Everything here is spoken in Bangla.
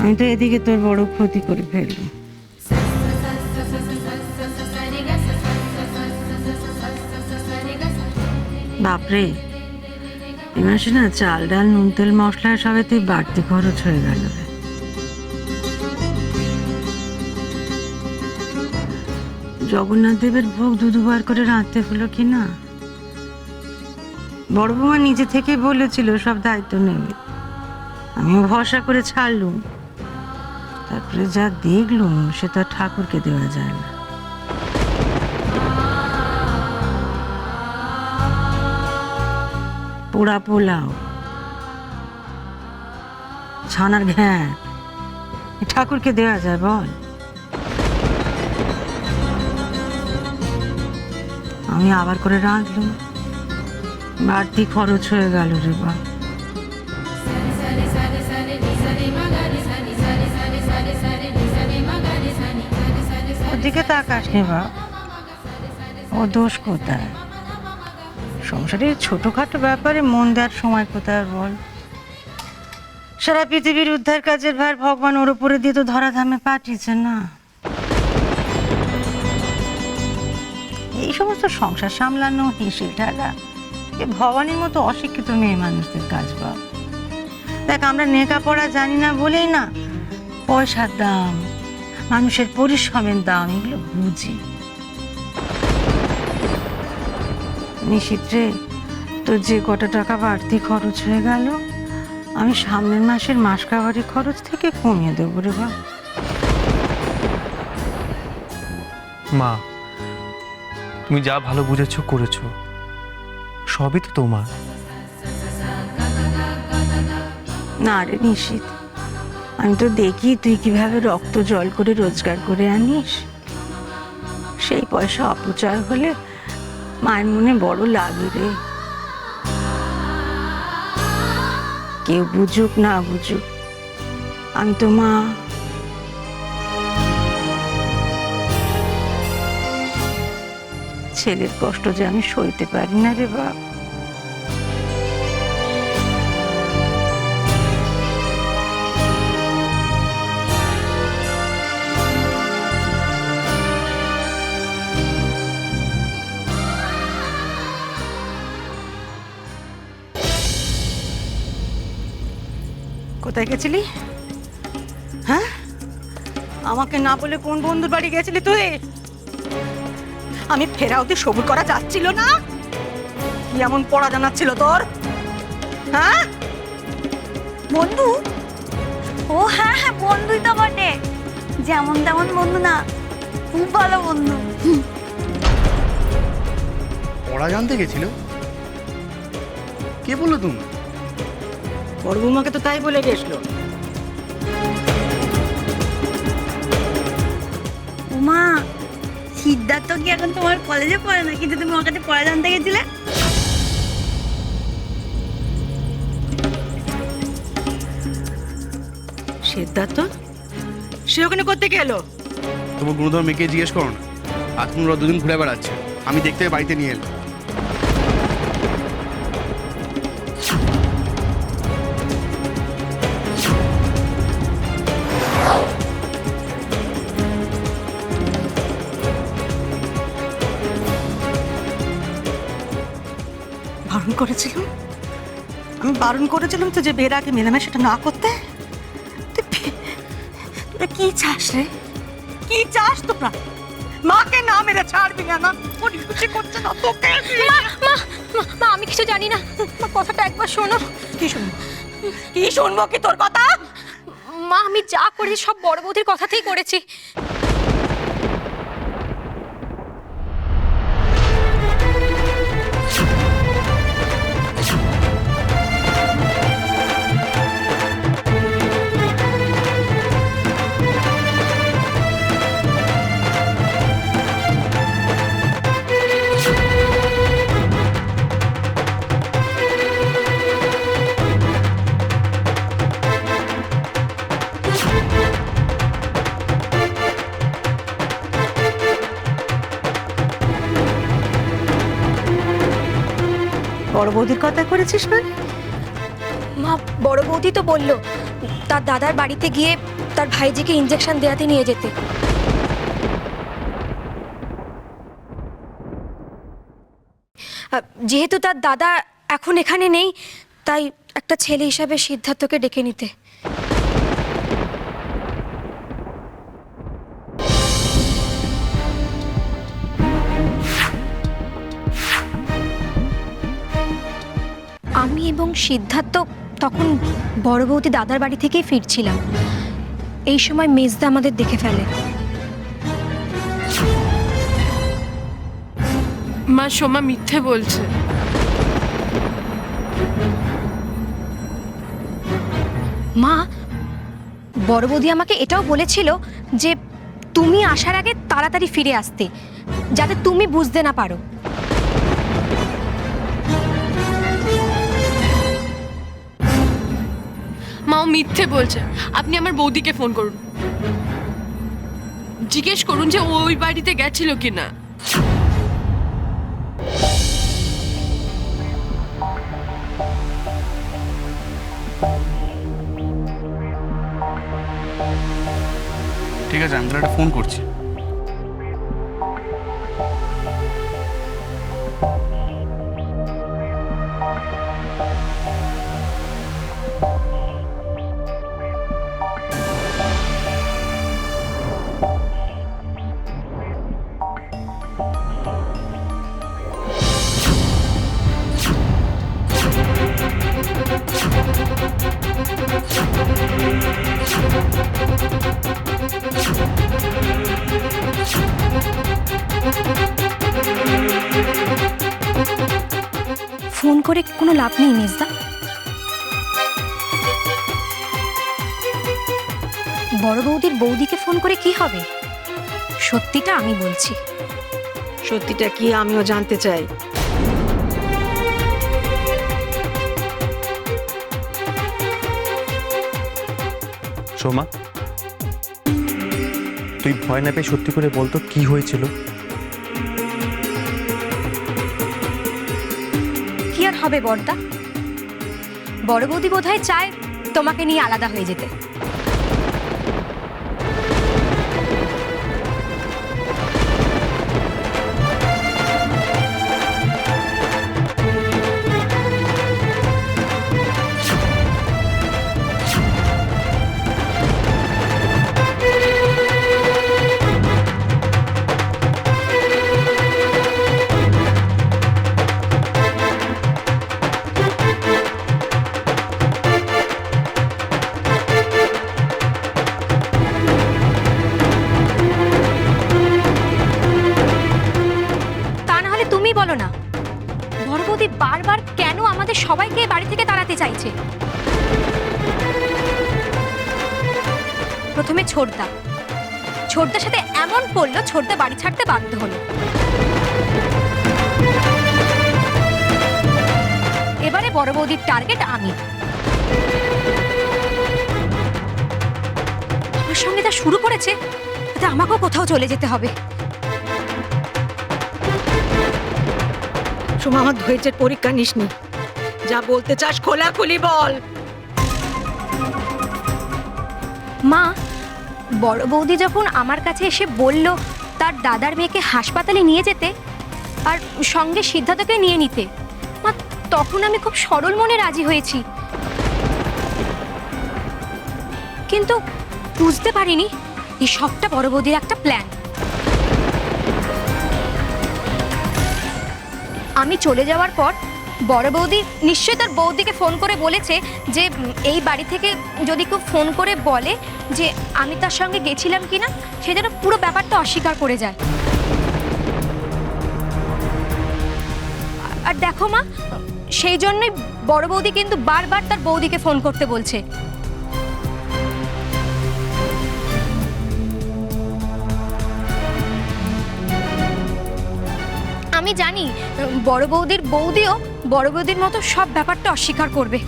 আমি তো এদিকে তোর বড় ক্ষতি করে ফেললাম। বাপরে, এই মাসে না চাল ডাল নুন তেল মশলা সবেতেই বাড়তি খরচ হয়ে গেল রে। জগন্নাথ দেবের ভোগ দুবার করে রাঁধতে হলো কি না। বড় বৌমা নিজে থেকে বলেছিল সব দায়িত্ব নেবে, আমিও ভরসা করে ছাড়লুম। তারপরে যা দেখলুম সে তো ঠাকুরকে দেওয়া যায় না। পোড়া পোলাও, ছানার ঘ্যাঁ, ঠাকুরকে দেওয়া যায় বল? আমি আবার করে রাঁধলুম, বাড়তি খরচ হয়ে গেল রে বা। ওদিকে তাকাস নে বা, ও দোষ কোথায়? সংসারের ছোটখাটো ব্যাপারে মন দেওয়ার সময় কোথায় বল? সারা পৃথিবীর উদ্ধার কাজের ভার ভগবান ওর উপরে দিয়ে তো ধরাধামে পাঠিয়েছে না। এই সমস্ত সংসার সামলানো, হিসেব ঢালা এ ভবানীর মতো অশিক্ষিত মেয়ে মানুষদের কাজ বা। দেখ, আমরা লেখাপড়া জানি না বলেই না পয়সার দাম, মানুষের পরিশ্রমের দাম এগুলো বুঝি। নিশিত্রে তো যে কটা টাকা বাড়তি খরচ হয়ে গেল, আমি সামনের মাসের মাসকাবারি খরচ থেকে কমিয়ে দেবো রে বা। মা, তুমি যা ভালো বুঝেছো করেছো, সবই তো তোমার। না রে নিশিত, আমি তো দেখি তুই কিভাবে রক্ত জল করে রোজগার করে আনিস। সেই পয়সা অপচয় হলে মায়ের মনে বড় লাগে রে। কেউ বুঝুক না বুঝুক, আমি তো মা। ছেলের কষ্ট যে আমি সইতে পারি না রে বাপ। কোথায় গেছিলি? হ্যাঁ, আমাকে না বলে কোন বন্ধুর বাড়ি গেছিলি তুই? আমি ফেরা অবধি সবুর করা যাচ্ছিল না? কি এমন পড়া জানাচ্ছিল তোর? হ্যাঁ, বন্ধু? ও হ্যাঁ হ্যাঁ, বন্ধুই তো বটে। যেমন তেমন বন্ধু না, খুব ভালো বন্ধু। পড়া জানতে গেছিল? কে বললো তুমি? বড় বৌমাকে তো তাই বলে গেছিল। উমা, সিদ্ধার্থ কি এখন তোমার কলেজে পড়ে না, কিন্তু তুমি ওর কাছে পড়া জানতে গেছিলে? সিদ্ধার্থ সে ওখানে করতে গেল? তোমার গুণধর মেয়েকে জিজ্ঞেস করো না। আজ পুনরা দুদিন ঘুরে বেড়াচ্ছে, আমি দেখতে বাড়িতে নিয়ে এলাম। বারণ করেছিলাম, আমি বারণ করেছিলাম তো যে বের আগে মেলামেশাটা না করতে। তোরা কি চাস রে? কি চাস তোরা? মাকে না মেরে ছাড়বি না? না ওর খুশি করছে না তোকে। মা মা মা, আমি কিছু জানি না। মা, কথাটা একবার শোনো। কি শুনবো? কি শুনবো কি তোর কথা? মা, আমি যা করেছি সব বড় বৌদির কথাতেই করেছি। বড় বৌদির কথা করেছিস মানে? মা, বড় বৌদি তো বললো তার দাদার বাড়িতে গিয়ে তার ভাইজিকে ইঞ্জেকশন দেওয়াতে নিয়ে যেতে। যেহেতু তার দাদা এখন এখানে নেই, তাই একটা ছেলে হিসাবে সিদ্ধার্থকে ডেকে নিতে। আমি এবং সিদ্ধার্থ তখন বড় বৌদি দাদার বাড়ি থেকেই ফিরছিলাম। এই সময় মেজদা আমাদের দেখে ফেলে। মা, সোমা মিথ্যে বলছে। মা, বড় বৌদি আমাকে এটাও বলেছিল যে তুমি আসার আগে তাড়াতাড়ি ফিরে আসতে, যাতে তুমি বুঝতে না পারো। মা, ও মিথ্যে বলছে। আপনি আমার বৌদিকে ফোন করুন, জিজ্ঞেস করুন যে ও ওই বাড়িতে গেছিল কিনা। ঠিক আছে, আমি তাহলে একটা ফোন করছি। ফোন করে কোনো লাভ নেই মেজদা। বড় বৌদির বৌদিকে ফোন করে কি হবে? সত্যিটা আমি বলছি। সত্যিটা কি আমিও জানতে চাই। সোমা, তুই ভয় না পেয়ে সত্যি করে বলতো কি হয়েছিল? কি আর হবে বড়দা, বড় বৌদি বোধহয় চায় তোমাকে নিয়ে আলাদা হয়ে যেতে। বলো না, বড় বৌদি বারবার কেন আমাদের সবাইকে বাড়ি থেকে তাড়াতে চাইছে? প্রথমে ছোটদার সাথে এমন করলো, ছোটদা বাড়ি ছাড়তে বাধ্য হলো। এবারে বড় বৌদির টার্গেট আমি। আমার সঙ্গে তা শুরু করেছে, তাতে আমাকেও কোথাও চলে যেতে হবে। সোমা, আমার ধৈর্যের পরীক্ষা নিসনি। যা বলতে চাস খোলাখুলি বল। মা, বড় বৌদি যখন আমার কাছে এসে বলল তার দাদার মেয়েকে হাসপাতালে নিয়ে যেতে আর সঙ্গে সিদ্ধার্থকে নিয়ে নিতে, মা তখন আমি খুব সরল মনে রাজি হয়েছি। কিন্তু বুঝতে পারিনি এই সবটা বড় বৌদির একটা প্ল্যান। আমি চলে যাওয়ার পর বড় বৌদি নিশ্চয়ই তার বৌদিকে ফোন করে বলেছে যে এই বাড়ি থেকে যদি কেউ ফোন করে বলে যে আমি তার সঙ্গে গেছিলাম কিনা, সে যেন পুরো ব্যাপারটা অস্বীকার করে যায়। আর দেখো মা, সেই জন্যই বড় বৌদি কিন্তু বারবার তার বৌদিকে ফোন করতে বলছে। আমি জানি বড় বৌদির বৌদিও বড় বৌদির মতো সব ব্যাপারটা অস্বীকার করবে।